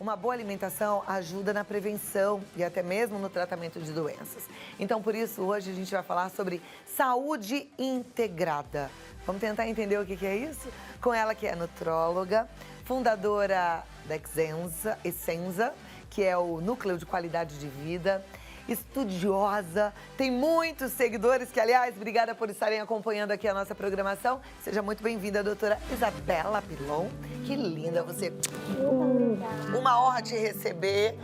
uma boa alimentação ajuda na prevenção e até mesmo no tratamento de doenças. Então, por isso, hoje a gente vai falar sobre saúde integrada. Vamos tentar entender o que é isso? Com ela, que é nutróloga, fundadora da Essenza, que é o Núcleo de Qualidade de Vida, estudiosa, tem muitos seguidores que, aliás, obrigada por estarem acompanhando aqui a nossa programação. Seja muito bem-vinda, doutora Isabela Pilon. Que linda você. Uma honra te receber.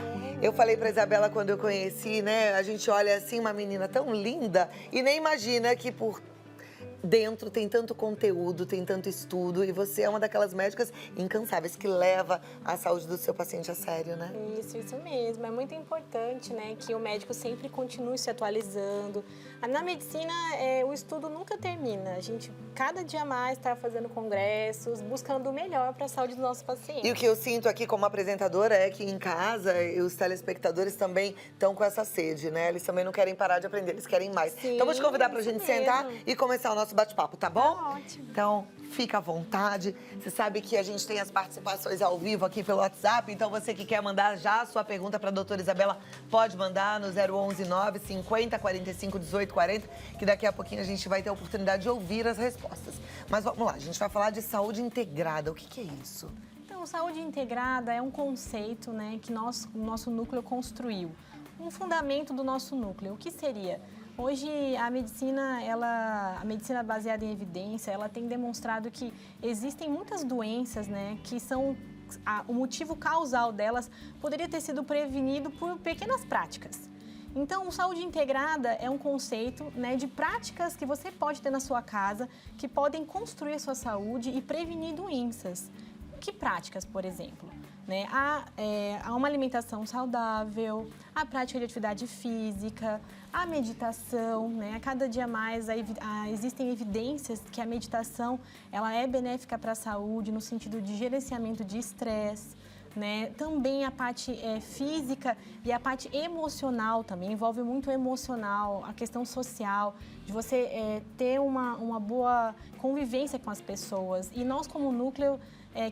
Eu falei pra Isabela quando eu conheci, né? A gente olha assim, uma menina tão linda e nem imagina que por dentro tem tanto conteúdo, tem tanto estudo e você é uma daquelas médicas incansáveis que leva a saúde do seu paciente a sério, né? Isso mesmo. É muito importante, né, que o médico sempre continue se atualizando. Na medicina, o estudo nunca termina. A gente, cada dia mais, está fazendo congressos, buscando o melhor para a saúde do nosso paciente. E o que eu sinto aqui como apresentadora é que em casa os telespectadores também estão com essa sede, né? Eles também não querem parar de aprender, eles querem mais. Sim, então vou te convidar pra gente mesmo. sentar e começar o nosso bate-papo, tá bom? Tá ótimo. Então, fica à vontade. Você sabe que a gente tem as participações ao vivo aqui pelo WhatsApp, então você que quer mandar já a sua pergunta para a doutora Isabela, pode mandar no 011 950 45 18 40, que daqui a pouquinho a gente vai ter a oportunidade de ouvir as respostas. Mas vamos lá, a gente vai falar de saúde integrada. O que é isso? Então, saúde integrada é um conceito, né, que o nosso núcleo construiu. Um fundamento do nosso núcleo. O que seria? Hoje, a medicina baseada em evidência, ela tem demonstrado que existem muitas doenças, né, que são o motivo causal delas poderia ter sido prevenido por pequenas práticas. Então, saúde integrada é um conceito, né, de práticas que você pode ter na sua casa, que podem construir a sua saúde e prevenir doenças. Que práticas, por exemplo? Né? Há uma alimentação saudável, a prática de atividade física, a meditação, né? A cada dia mais existem evidências que a meditação ela é benéfica para a saúde no sentido de gerenciamento de estresse. Né? Também a parte física e a parte emocional também, envolve muito o emocional, a questão social, de você ter uma boa convivência com as pessoas. E nós, como núcleo,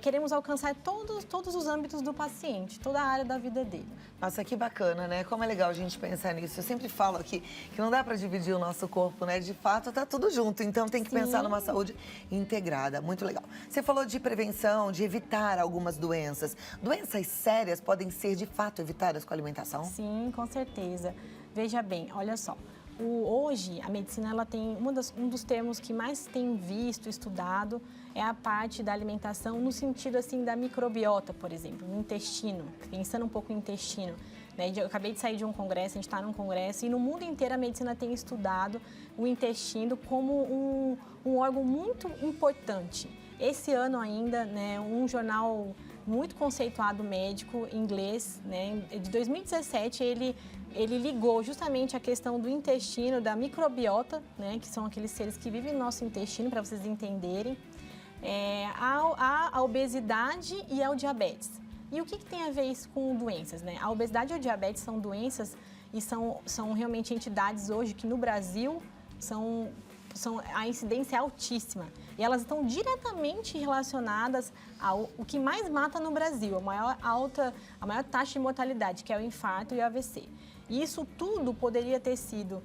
queremos alcançar todos os âmbitos do paciente, toda a área da vida dele. Nossa, que bacana, né? Como é legal a gente pensar nisso. Eu sempre falo aqui que não dá para dividir o nosso corpo, né? De fato, tá tudo junto. Então tem que pensar numa saúde integrada. Muito legal. Você falou de prevenção, de evitar algumas doenças. Doenças sérias podem ser, de fato, evitadas com a alimentação? Sim, com certeza. Veja bem, olha só. Hoje, a medicina ela tem um dos termos que mais tem visto, estudado, é a parte da alimentação no sentido assim da microbiota, por exemplo, no intestino, pensando um pouco no intestino. Né? Eu acabei de sair de um congresso, a gente está num congresso e no mundo inteiro a medicina tem estudado o intestino como um órgão muito importante. Esse ano ainda, né, um jornal muito conceituado médico inglês, né, de 2017, ele ligou justamente a questão do intestino, da microbiota, né, que são aqueles seres que vivem no nosso intestino, para vocês entenderem, a obesidade e ao diabetes. E o que tem a ver isso com doenças? Né? A obesidade e o diabetes são doenças e são realmente entidades hoje que no Brasil a incidência é altíssima. E elas estão diretamente relacionadas ao que mais mata no Brasil, a maior taxa de mortalidade, que é o infarto e o AVC. E isso tudo poderia ter sido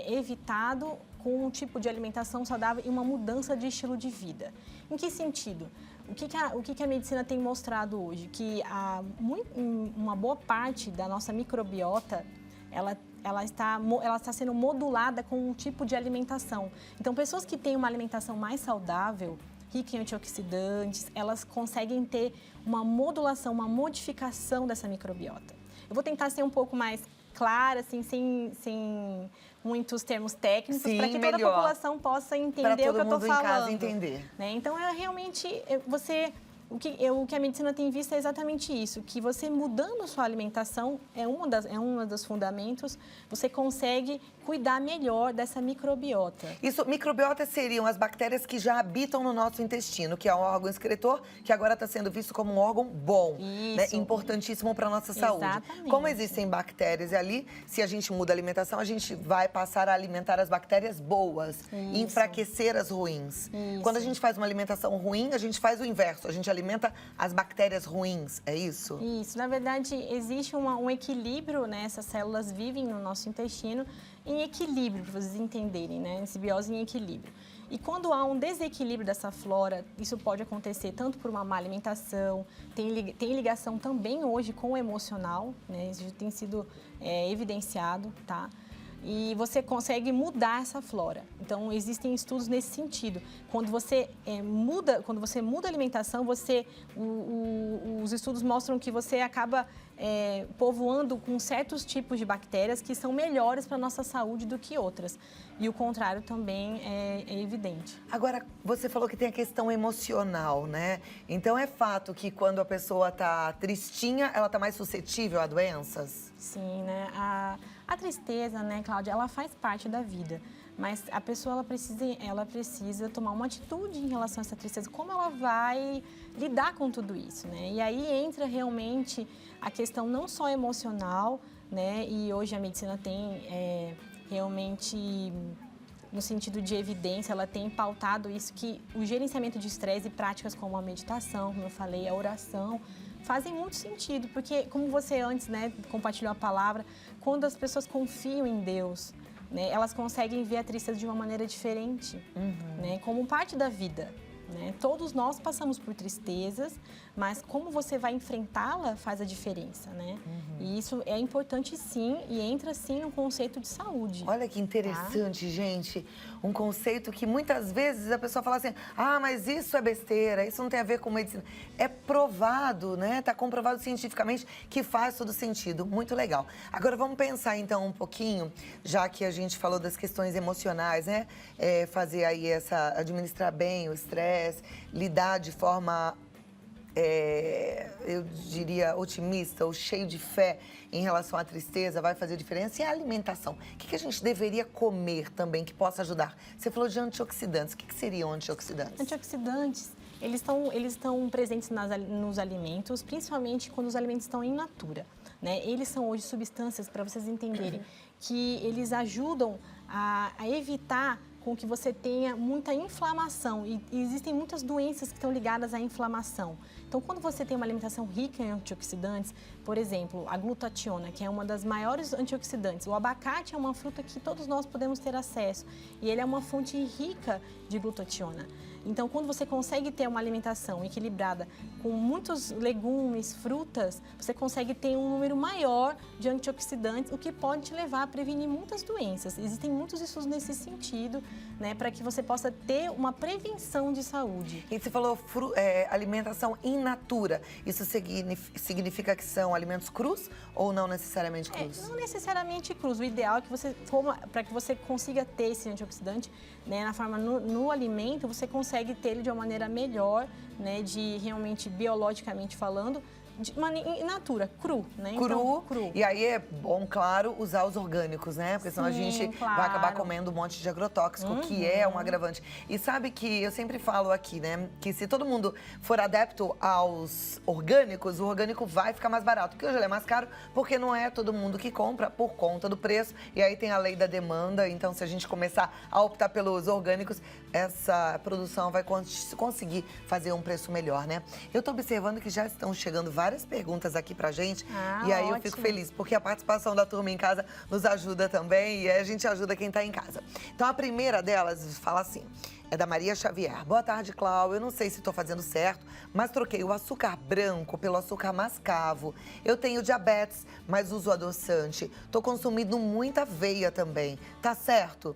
evitado com um tipo de alimentação saudável e uma mudança de estilo de vida. Em que sentido? O que a medicina tem mostrado hoje? Que uma boa parte da nossa microbiota, ela está sendo modulada com um tipo de alimentação. Então, pessoas que têm uma alimentação mais saudável, rica em antioxidantes, elas conseguem ter uma modulação, uma modificação dessa microbiota. Eu vou tentar ser um pouco mais clara, assim, sem muitos termos técnicos, para que toda a população possa entender o que eu estou falando. Para todo mundo em casa entender. Né? Então, o que a medicina tem visto é exatamente isso, que você mudando a sua alimentação é um dos fundamentos, você consegue cuidar melhor dessa microbiota. Microbiota seriam as bactérias que já habitam no nosso intestino, que é um órgão excretor, que agora está sendo visto como um órgão bom, né? Importantíssimo para a nossa saúde. Exatamente. Como existem bactérias ali, se a gente muda a alimentação, a gente vai passar a alimentar as bactérias boas, e enfraquecer as ruins. Isso. Quando a gente faz uma alimentação ruim, a gente faz o inverso, a gente alimenta as bactérias ruins, é isso? Isso, na verdade, existe um equilíbrio, né? Essas células vivem no nosso intestino em equilíbrio, para vocês entenderem, né? Simbiose em equilíbrio. E quando há um desequilíbrio dessa flora, isso pode acontecer tanto por uma má alimentação, tem ligação também hoje com o emocional, né? Isso tem sido evidenciado, tá? E você consegue mudar essa flora. Então, existem estudos nesse sentido. Quando você muda a alimentação, os estudos mostram que você acaba povoando com certos tipos de bactérias que são melhores para a nossa saúde do que outras. E o contrário também é evidente. Agora, você falou que tem a questão emocional, né? Então, é fato que quando a pessoa está tristinha, ela está mais suscetível a doenças? Sim, né? A tristeza, né, Cláudia, ela faz parte da vida. Mas a pessoa, ela precisa tomar uma atitude em relação a essa tristeza. Como ela vai lidar com tudo isso, né? E aí entra realmente a questão não só emocional, né? E hoje a medicina tem realmente, no sentido de evidência, ela tem pautado isso, que o gerenciamento de estresse e práticas como a meditação, como eu falei, a oração, fazem muito sentido, porque como você antes, né, compartilhou a palavra, quando as pessoas confiam em Deus, né, elas conseguem ver a tristeza de uma maneira diferente, né, como parte da vida. Né? Todos nós passamos por tristezas, mas como você vai enfrentá-la faz a diferença, né? E isso é importante sim e entra sim no conceito de saúde. Olha que interessante, gente. Um conceito que muitas vezes a pessoa fala assim, ah, mas isso é besteira, isso não tem a ver com medicina. É provado, né? Tá comprovado cientificamente que faz todo sentido. Muito legal. Agora vamos pensar então um pouquinho, já que a gente falou das questões emocionais, né? Fazer aí administrar bem o estresse, lidar de forma eu diria, otimista ou cheio de fé em relação à tristeza, vai fazer diferença. E a alimentação? O que a gente deveria comer também que possa ajudar? Você falou de antioxidantes. O que seriam antioxidantes? Antioxidantes, eles estão presentes nos alimentos, principalmente quando os alimentos estão in natura, né? Eles são hoje substâncias, para vocês entenderem, que eles ajudam a evitar com que você tenha muita inflamação e existem muitas doenças que estão ligadas à inflamação. Então, quando você tem uma alimentação rica em antioxidantes, por exemplo, a glutationa, que é uma das maiores antioxidantes. O abacate é uma fruta que todos nós podemos ter acesso e ele é uma fonte rica de glutationa. Então, quando você consegue ter uma alimentação equilibrada com muitos legumes, frutas, você consegue ter um número maior de antioxidantes, o que pode te levar a prevenir muitas doenças. Existem muitos estudos nesse sentido, né, para que você possa ter uma prevenção de saúde. E você falou alimentação in natura. Isso significa que são alimentos crus ou não necessariamente crus? Não necessariamente crus. O ideal é que você coma, para que você consiga ter esse antioxidante, né, na forma no alimento, você consegue ter ele de uma maneira melhor, né, de realmente biologicamente falando, in natura, cru, né? Então, cru. E aí é bom, claro, usar os orgânicos, né? Porque senão a gente vai acabar comendo um monte de agrotóxico, que é um agravante. E sabe que eu sempre falo aqui, né? Que se todo mundo for adepto aos orgânicos, o orgânico vai ficar mais barato. Porque hoje ele é mais caro, porque não é todo mundo que compra por conta do preço. E aí tem a lei da demanda. Então, se a gente começar a optar pelos orgânicos, essa produção vai conseguir fazer um preço melhor, né? Eu tô observando que já estão chegando várias perguntas aqui pra gente. E aí eu fico feliz, porque a participação da turma em casa nos ajuda também e a gente ajuda quem tá em casa. Então, a primeira delas fala assim, é da Maria Xavier. Boa tarde, Clau. Eu não sei se estou fazendo certo, mas troquei o açúcar branco pelo açúcar mascavo. Eu tenho diabetes, mas uso adoçante. Tô consumindo muita aveia também. Tá certo?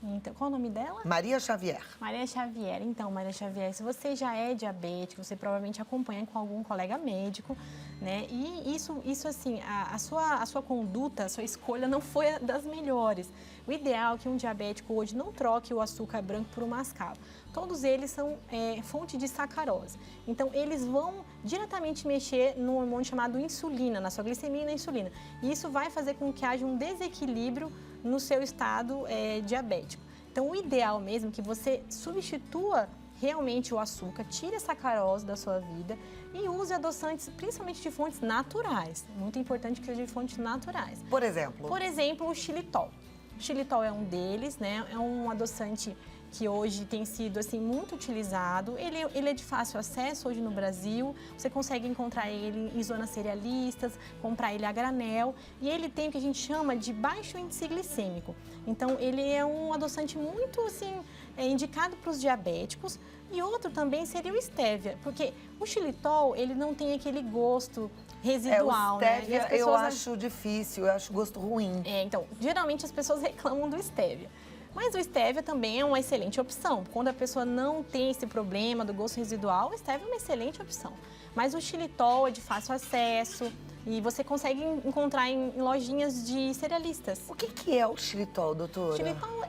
Então, qual o nome dela? Maria Xavier. Maria Xavier. Então, Maria Xavier, se você já é diabético, você provavelmente acompanha com algum colega médico, né? E isso assim, a sua conduta, a sua escolha não foi das melhores. O ideal é que um diabético hoje não troque o açúcar branco por um mascavo. Todos eles são fonte de sacarose. Então, eles vão diretamente mexer no hormônio chamado insulina, na sua glicemia e na insulina. E isso vai fazer com que haja um desequilíbrio no seu estado diabético. Então, o ideal mesmo é que você substitua realmente o açúcar, tire a sacarose da sua vida e use adoçantes, principalmente de fontes naturais. Muito importante que seja de fontes naturais. Por exemplo? Por exemplo, o xilitol. O xilitol é um deles, né? É um adoçante que hoje tem sido assim muito utilizado. Ele é de fácil acesso hoje no Brasil. Você consegue encontrar ele em zonas cerealistas, comprar ele a granel. E ele tem o que a gente chama de baixo índice glicêmico. Então, ele é um adoçante muito assim, indicado para os diabéticos. E outro também seria o stevia, porque o xilitol, ele não tem aquele gosto residual, o stevia, né? eu acho difícil, eu acho gosto ruim. Então, geralmente as pessoas reclamam do stevia. Mas o stevia também é uma excelente opção. Quando a pessoa não tem esse problema do gosto residual, o stevia é uma excelente opção. Mas o xilitol é de fácil acesso e você consegue encontrar em lojinhas de cerealistas. O que é o xilitol, doutora? O xilitol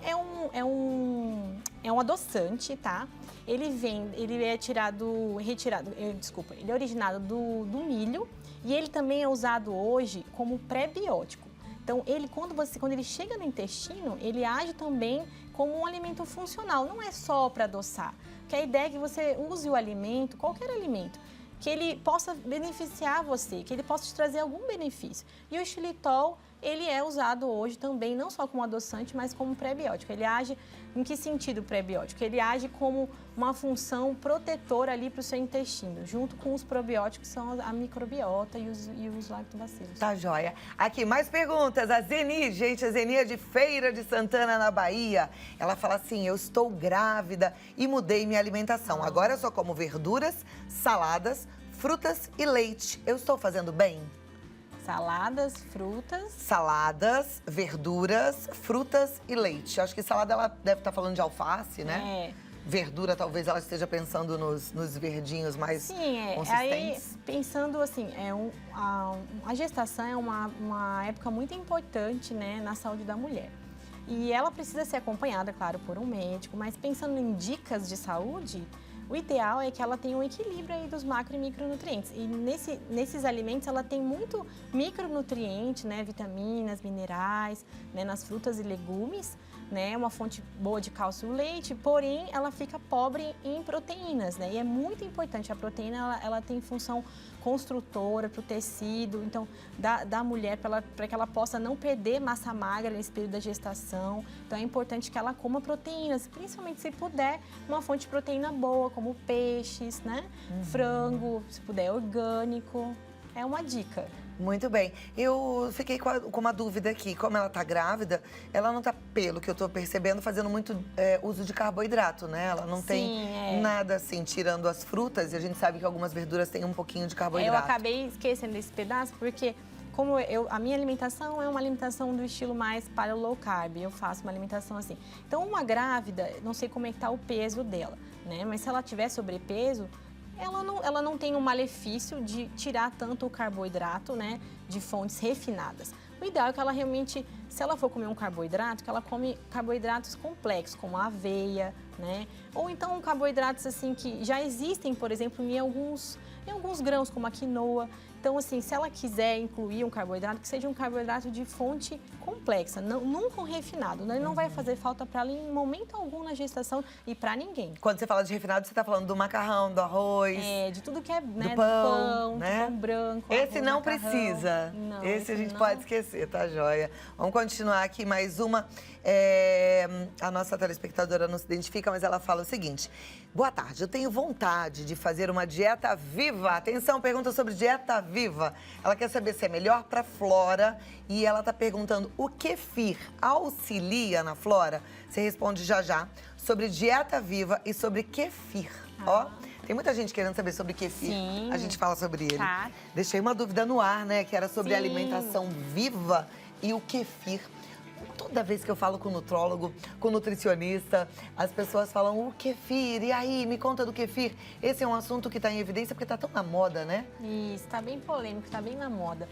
é um adoçante, tá? Ele é originado do milho e ele também é usado hoje como pré-biótico. Então, quando ele chega no intestino, ele age também como um alimento funcional, não é só para adoçar. Porque a ideia é que você use o alimento, qualquer alimento, que ele possa beneficiar você, que ele possa te trazer algum benefício. E o xilitol, ele é usado hoje também, não só como adoçante, mas como pré-biótico. Ele age, em que sentido pré-biótico? Ele age como uma função protetora ali para o seu intestino, junto com os probióticos, que são a microbiota e os lactobacilos. Tá joia. Aqui, mais perguntas. A Zeni, gente, a Zeni é de Feira de Santana, na Bahia. Ela fala assim, eu estou grávida e mudei minha alimentação. Agora eu só como verduras, saladas, frutas e leite. Eu estou fazendo bem? Saladas, frutas. Saladas, verduras, frutas e leite. Acho que salada ela deve estar falando de alface, né? Verdura, talvez ela esteja pensando nos verdinhos mais consistentes. Aí, pensando assim, a gestação é uma época muito importante, né, na saúde da mulher. E ela precisa ser acompanhada, claro, por um médico, mas pensando em dicas de saúde, o ideal é que ela tenha um equilíbrio aí dos macro e micronutrientes. E nesses alimentos ela tem muito micronutriente, né, vitaminas, minerais, né, nas frutas e legumes, né, uma fonte boa de cálcio e leite, porém ela fica pobre em proteínas, né? E é muito importante, a proteína ela tem função construtora para o tecido, então da mulher para que ela possa não perder massa magra nesse período da gestação. Então é importante que ela coma proteínas, principalmente se puder, uma fonte de proteína boa, como peixes, né? Frango, se puder orgânico, é uma dica. Muito bem. Eu fiquei com uma dúvida aqui. Como ela tá grávida, ela não tá, pelo que eu tô percebendo, fazendo muito uso de carboidrato, né? Ela não tem nada assim, tirando as frutas. E a gente sabe que algumas verduras têm um pouquinho de carboidrato. Eu acabei esquecendo desse pedaço, porque como a minha alimentação é uma alimentação do estilo mais para o low carb. Eu faço uma alimentação assim. Então, uma grávida, não sei como é que tá o peso dela, né? Mas se ela tiver sobrepeso, ela não tem o malefício de tirar tanto o carboidrato, né, de fontes refinadas. O ideal é que ela realmente, se ela for comer um carboidrato, que ela come carboidratos complexos, como a aveia, né? Ou então carboidratos assim que já existem, por exemplo, em alguns grãos, como a quinoa. Então, assim, se ela quiser incluir um carboidrato, que seja um carboidrato de fonte complexa, nunca um refinado. Né? Ele não vai fazer falta para ela em momento algum na gestação e para ninguém. Quando você fala de refinado, você está falando do macarrão, do arroz. De tudo que é, né, do pão, né? Do pão branco. Esse arroz, não macarrão. Precisa. Não, esse a gente não. pode esquecer, tá joia? Vamos continuar aqui mais uma. A nossa telespectadora não se identifica, mas ela fala o seguinte. Boa tarde, eu tenho vontade de fazer uma dieta viva. Atenção, pergunta sobre dieta viva. Ela quer saber se é melhor para Flora e ela está perguntando o kefir auxilia na Flora? Você responde já sobre dieta viva e sobre kefir. Ó, tem muita gente querendo saber sobre kefir. Sim. A gente fala sobre ele. Tá. Deixei uma dúvida no ar, né? Que era sobre Sim. alimentação viva e o kefir. Toda vez que eu falo com nutrólogo, com nutricionista, as pessoas falam o kefir. E aí, me conta do kefir. Esse é um assunto que está em evidência porque está tão na moda, né? Isso, está bem polêmico, está bem na moda.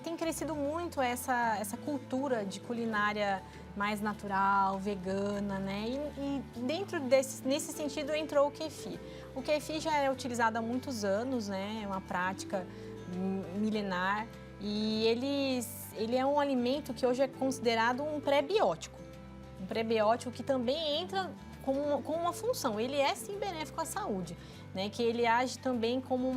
Tem crescido muito essa cultura de culinária mais natural, vegana, né? E dentro nesse sentido entrou o kefir. O kefir já é utilizado há muitos anos, né? É uma prática milenar e ele é um alimento que hoje é considerado um pré-biótico. Um pré-biótico que também entra com uma função. Ele é, sim, benéfico à saúde, né? Que ele age também como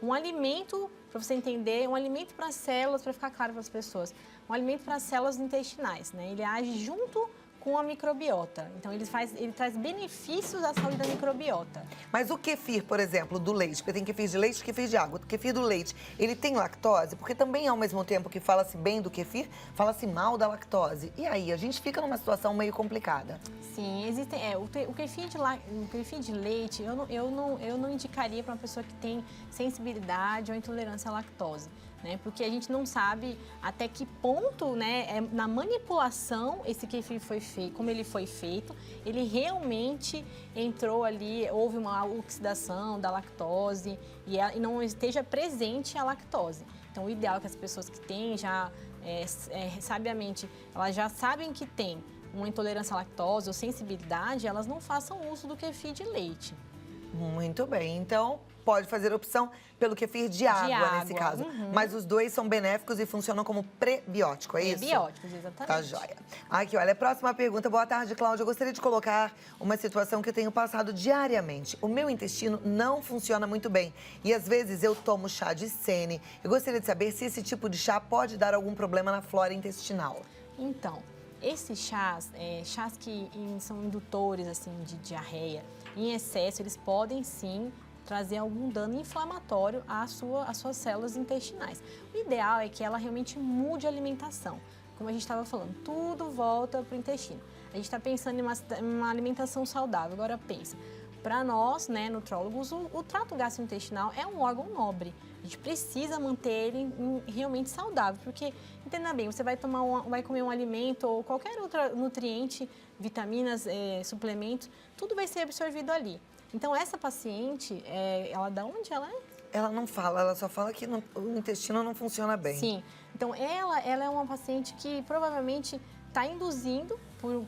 um alimento, para você entender, um alimento para as células, para ficar claro para as pessoas, um alimento para as células intestinais, né? Ele age junto com a microbiota. Então, ele traz benefícios à saúde da microbiota. Mas o kefir, por exemplo, do leite, porque tem kefir de leite e kefir de água. O kefir do leite, ele tem lactose? Porque também, ao mesmo tempo que fala-se bem do kefir, fala-se mal da lactose. E aí, a gente fica numa situação meio complicada. Sim, existem. O kefir de leite, eu não indicaria para uma pessoa que tem sensibilidade ou intolerância à lactose. Né? Porque a gente não sabe até que ponto, né, na manipulação, esse kefir foi feito, como ele foi feito, ele realmente entrou ali, houve uma oxidação da lactose e não esteja presente a lactose. Então, o ideal é que as pessoas que têm já, sabiamente, elas já sabem que tem uma intolerância à lactose ou sensibilidade, elas não façam uso do kefir de leite. Muito bem, então pode fazer opção pelo kefir de água, nesse caso. Mas os dois são benéficos e funcionam como prebiótico, é isso? Prebióticos, exatamente. Tá joia. Aqui, olha, a próxima pergunta. Boa tarde, Cláudia. Eu gostaria de colocar uma situação que eu tenho passado diariamente. O meu intestino não funciona muito bem e às vezes eu tomo chá de sene. Eu gostaria de saber se esse tipo de chá pode dar algum problema na flora intestinal. Então, esses chás, chás que são indutores assim, de diarreia, em excesso, eles podem sim trazer algum dano inflamatório às suas células intestinais. O ideal é que ela realmente mude a alimentação. Como a gente estava falando, tudo volta para o intestino. A gente está pensando em uma alimentação saudável. Agora pensa, para nós, né, nutrólogos, o trato gastrointestinal é um órgão nobre. A gente precisa manter ele realmente saudável, porque, entenda bem, você vai comer um alimento ou qualquer outro nutriente, vitaminas, suplementos, tudo vai ser absorvido ali. Então, essa paciente, ela da onde ela é? Ela não fala, ela só fala que o intestino não funciona bem. Sim. Então, ela é uma paciente que provavelmente está induzindo,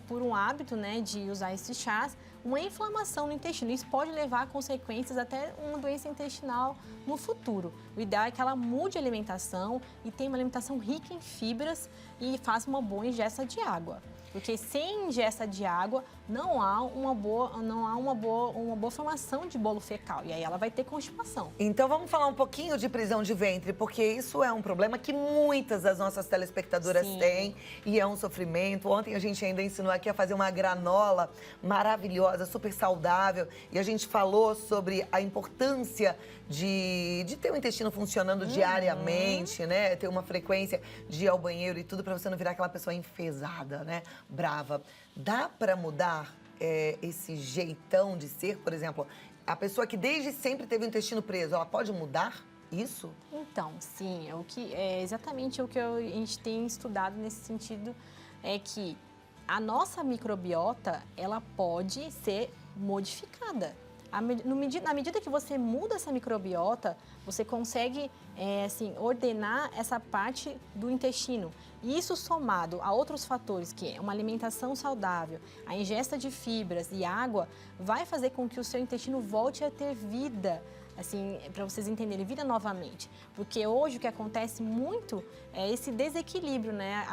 por um hábito, né, de usar esses chás, uma inflamação no intestino. Isso pode levar a consequências até uma doença intestinal no futuro. O ideal é que ela mude a alimentação e tenha uma alimentação rica em fibras e faça uma boa ingesta de água. Porque sem ingesta de água não há uma boa formação de bolo fecal. E aí ela vai ter constipação. Então vamos falar um pouquinho de prisão de ventre, porque isso é um problema que muitas das nossas telespectadoras têm e é um sofrimento. Ontem a gente ainda ensinou aqui a fazer uma granola maravilhosa, super saudável. E a gente falou sobre a importância de ter o intestino funcionando diariamente, né? Ter uma frequência de ir ao banheiro e tudo para você não virar aquela pessoa enfesada, né? Brava. Dá para mudar esse jeitão de ser? Por exemplo, a pessoa que desde sempre teve o intestino preso, ela pode mudar isso? Então, sim. Exatamente o que a gente tem estudado nesse sentido é que a nossa microbiota, ela pode ser modificada. Na medida que você muda essa microbiota, você consegue ordenar essa parte do intestino. E isso somado a outros fatores, que é uma alimentação saudável, a ingesta de fibras e água, vai fazer com que o seu intestino volte a ter vida, assim, para vocês entenderem, vida novamente. Porque hoje o que acontece muito é esse desequilíbrio, né?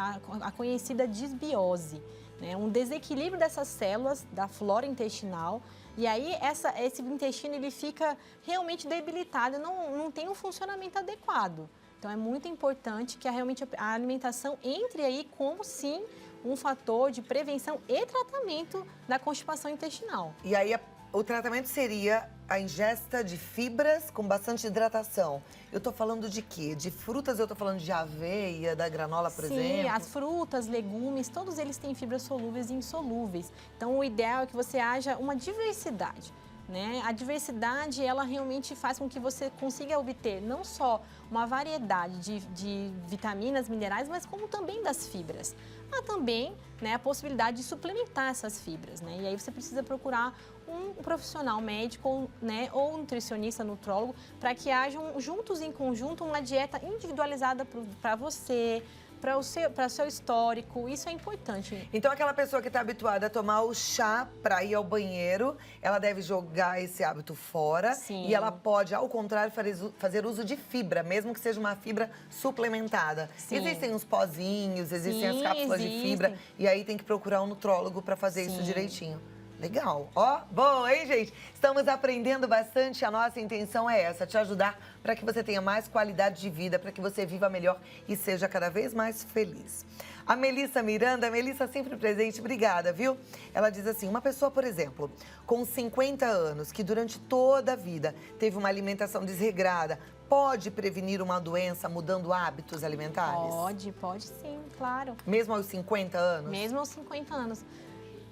A conhecida disbiose, né? Um desequilíbrio dessas células da flora intestinal. E aí, esse intestino ele fica realmente debilitado, não tem um funcionamento adequado. Então, é muito importante que a alimentação entre aí como, sim, um fator de prevenção e tratamento da constipação intestinal. E aí, o tratamento seria a ingesta de fibras com bastante hidratação. Eu tô falando de quê? De frutas, eu tô falando de aveia, da granola, por exemplo? Sim, as frutas, legumes, todos eles têm fibras solúveis e insolúveis. Então, o ideal é que você haja uma diversidade, né? A diversidade, ela realmente faz com que você consiga obter não só uma variedade de vitaminas, minerais, mas como também das fibras. Há também, né, a possibilidade de suplementar essas fibras, né? E aí você precisa procurar um profissional médico, né, ou nutricionista, nutrólogo, para que hajam juntos em conjunto uma dieta individualizada para você, para o seu histórico. Isso é importante. Então, aquela pessoa que está habituada a tomar o chá para ir ao banheiro, ela deve jogar esse hábito fora. Sim. E ela pode, ao contrário, fazer uso de fibra, mesmo que seja uma fibra suplementada. Sim. Existem os pozinhos, existem Sim, as cápsulas de fibra. E aí tem que procurar um nutrólogo para fazer isso Sim. direitinho. Legal. Ó, bom, hein, gente? Estamos aprendendo bastante. A nossa intenção é essa, te ajudar para que você tenha mais qualidade de vida, para que você viva melhor e seja cada vez mais feliz. A Melissa Miranda, a Melissa sempre presente, obrigada, viu? Ela diz assim, uma pessoa, por exemplo, com 50 anos, que durante toda a vida teve uma alimentação desregrada, pode prevenir uma doença mudando hábitos alimentares? Pode sim, claro. Mesmo aos 50 anos? Mesmo aos 50 anos.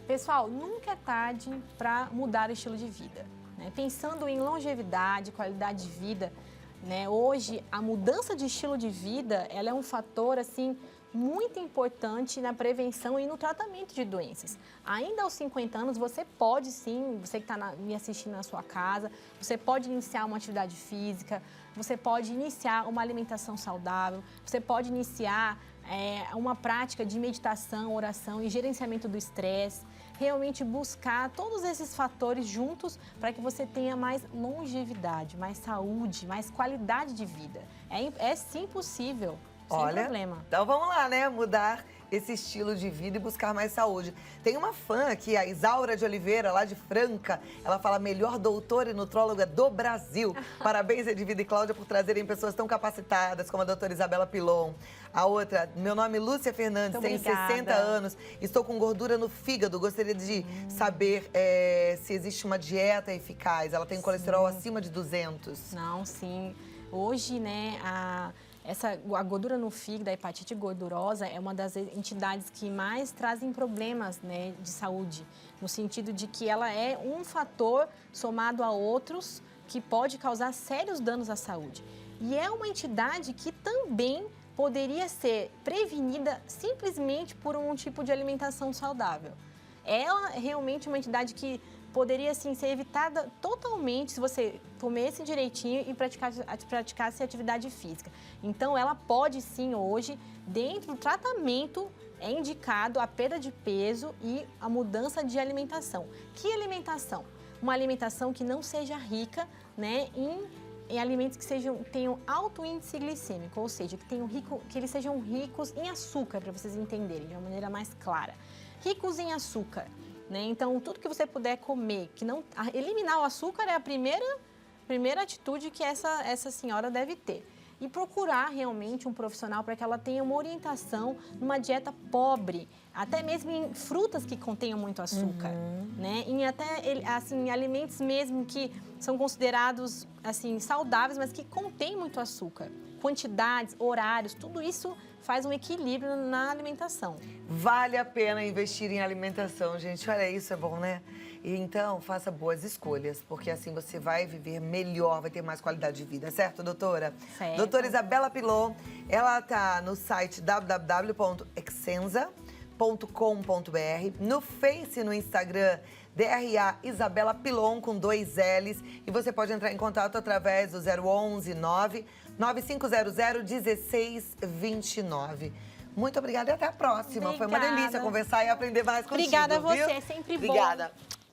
Pessoal, nunca é tarde para mudar o estilo de vida, né? Pensando em longevidade, qualidade de vida, né? Hoje, a mudança de estilo de vida, ela é um fator, assim, muito importante na prevenção e no tratamento de doenças. Ainda aos 50 anos, você pode sim, você que está me assistindo na sua casa, você pode iniciar uma atividade física, você pode iniciar uma alimentação saudável, você pode iniciar uma prática de meditação, oração e gerenciamento do estresse, realmente buscar todos esses fatores juntos para que você tenha mais longevidade, mais saúde, mais qualidade de vida. É sim possível. Sem problema. Então vamos lá, né? Mudar esse estilo de vida e buscar mais saúde. Tem uma fã aqui, a Isaura de Oliveira, lá de Franca. Ela fala, melhor doutora e nutróloga do Brasil. Parabéns, Edvida e Cláudia, por trazerem pessoas tão capacitadas como a doutora Isabela Pilon. A outra, meu nome é Lúcia Fernandes, tenho 60 anos, estou com gordura no fígado. Gostaria de saber se existe uma dieta eficaz. Ela tem colesterol acima de 200. Não, sim. Hoje, né, a gordura no fígado, a hepatite gordurosa, é uma das entidades que mais trazem problemas, né, de saúde, no sentido de que ela é um fator somado a outros que pode causar sérios danos à saúde. E é uma entidade que também poderia ser prevenida simplesmente por um tipo de alimentação saudável. Ela é realmente uma entidade que poderia, sim, ser evitada totalmente se você comesse direitinho e praticasse atividade física. Então, ela pode, sim, hoje, dentro do tratamento, é indicado a perda de peso e a mudança de alimentação. Que alimentação? Uma alimentação que não seja rica, né, em alimentos que tenham alto índice glicêmico, ou seja, que eles sejam ricos em açúcar, para vocês entenderem de uma maneira mais clara. Ricos em açúcar. Né? Então, tudo que você puder comer, eliminar o açúcar é a primeira atitude que essa senhora deve ter. E procurar realmente um profissional para que ela tenha uma orientação numa dieta pobre, até mesmo em frutas que contenham muito açúcar, né? Em até assim, alimentos mesmo que são considerados assim, saudáveis, mas que contêm muito açúcar. Quantidades, horários, tudo isso faz um equilíbrio na alimentação. Vale a pena investir em alimentação, gente. Olha, isso é bom, né? E então, faça boas escolhas, porque assim você vai viver melhor, vai ter mais qualidade de vida, certo, doutora? Certo. Doutora Isabela Pilon, ela tá no site www.exensa.com.br, no Face e no Instagram, DRA Isabela Pilon, com 2 L's. E você pode entrar em contato através do 011 9500 1629. Muito obrigada e até a próxima. Obrigada. Foi uma delícia conversar e aprender mais contigo. Obrigada a você, viu? é sempre bom. Obrigada.